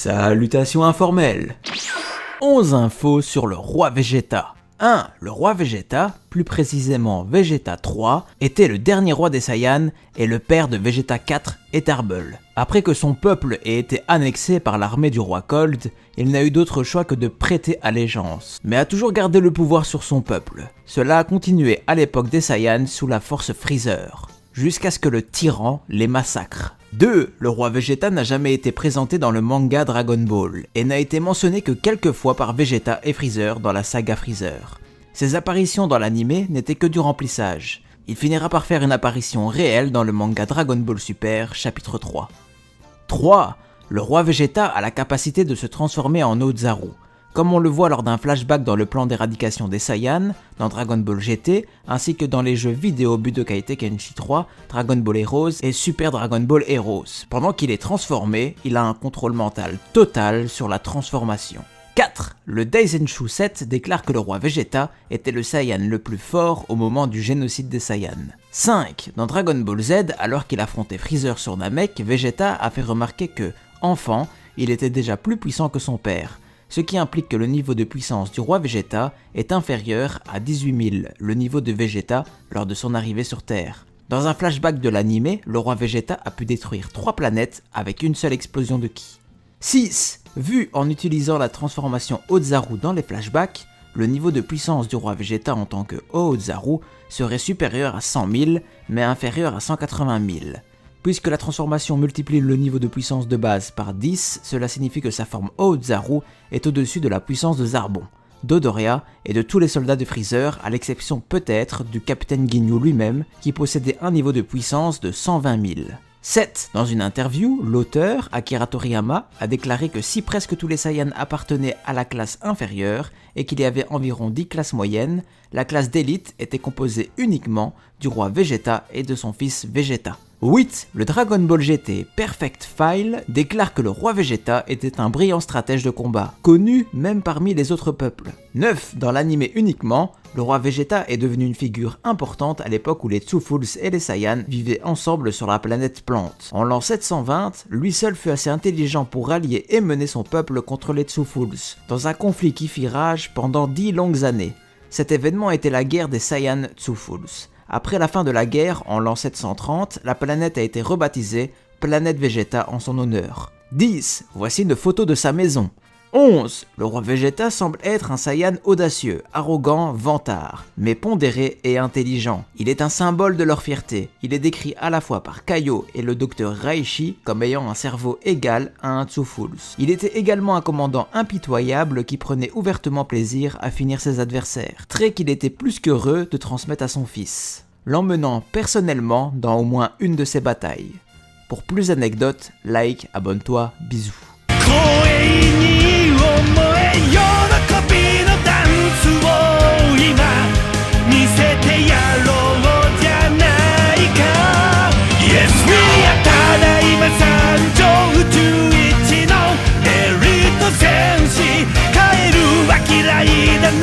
Salutations informelles. 11 infos sur le roi Vegeta. 1. Le roi Vegeta, plus précisément Vegeta 3, était le dernier roi des Saiyans et le père de Vegeta 4 et Tarbell. Après que son peuple ait été annexé par l'armée du roi Cold, il n'a eu d'autre choix que de prêter allégeance, mais a toujours gardé le pouvoir sur son peuple. Cela a continué à l'époque des Saiyans sous la force Freezer, jusqu'à ce que le tyran les massacre. 2. Le roi Vegeta n'a jamais été présenté dans le manga Dragon Ball, et n'a été mentionné que quelques fois par Vegeta et Freezer dans la saga Freezer. Ses apparitions dans l'anime n'étaient que du remplissage. Il finira par faire une apparition réelle dans le manga Dragon Ball Super, chapitre 3. 3. Le roi Vegeta a la capacité de se transformer en Ozaru, comme on le voit lors d'un flashback dans le plan d'éradication des Saiyans, dans Dragon Ball GT, ainsi que dans les jeux vidéo Budokai Tenkaichi 3, Dragon Ball Heroes et Super Dragon Ball Heroes. Pendant qu'il est transformé, il a un contrôle mental total sur la transformation. 4. Le Daisenshu 7 déclare que le roi Vegeta était le Saiyan le plus fort au moment du génocide des Saiyans. 5. Dans Dragon Ball Z, alors qu'il affrontait Freezer sur Namek, Vegeta a fait remarquer que, enfant, il était déjà plus puissant que son père, ce qui implique que le niveau de puissance du roi Vegeta est inférieur à 18 000, le niveau de Vegeta lors de son arrivée sur Terre. Dans un flashback de l'anime, le roi Vegeta a pu détruire 3 planètes avec une seule explosion de ki. 6. Vu en utilisant la transformation Ozaru dans les flashbacks, le niveau de puissance du roi Vegeta en tant que Ozaru serait supérieur à 100 000, mais inférieur à 180 000. Puisque la transformation multiplie le niveau de puissance de base par 10, cela signifie que sa forme Ozaru est au-dessus de la puissance de Zarbon, d'Odoria et de tous les soldats de Freezer, à l'exception peut-être du capitaine Ginyu lui-même, qui possédait un niveau de puissance de 120 000. 7. Dans une interview, l'auteur, Akira Toriyama, a déclaré que si presque tous les Saiyans appartenaient à la classe inférieure et qu'il y avait environ 10 classes moyennes, la classe d'élite était composée uniquement du roi Vegeta et de son fils Vegeta. 8. Le Dragon Ball GT Perfect File déclare que le roi Vegeta était un brillant stratège de combat, connu même parmi les autres peuples. 9. Dans l'anime uniquement, le roi Vegeta est devenu une figure importante à l'époque où les Tsufuls et les Saiyans vivaient ensemble sur la planète Plante. En l'an 720, lui seul fut assez intelligent pour rallier et mener son peuple contre les Tsufuls, dans un conflit qui fit rage pendant 10 longues années. Cet événement était la guerre des Saiyan Tsufuls. Après la fin de la guerre, en l'an 730, la planète a été rebaptisée Planète Vegeta en son honneur. 10. Voici une photo de sa maison. 11. Le roi Vegeta semble être un Saiyan audacieux, arrogant, vantard, mais pondéré et intelligent. Il est un symbole de leur fierté. Il est décrit à la fois par Kaio et le docteur Reishi comme ayant un cerveau égal à un Tsufuls. Il était également un commandant impitoyable qui prenait ouvertement plaisir à finir ses adversaires, trait qu'il était plus qu'heureux de transmettre à son fils, l'emmenant personnellement dans au moins une de ses batailles. Pour plus d'anecdotes, like, abonne-toi, bisous. 思え喜びのダンスを今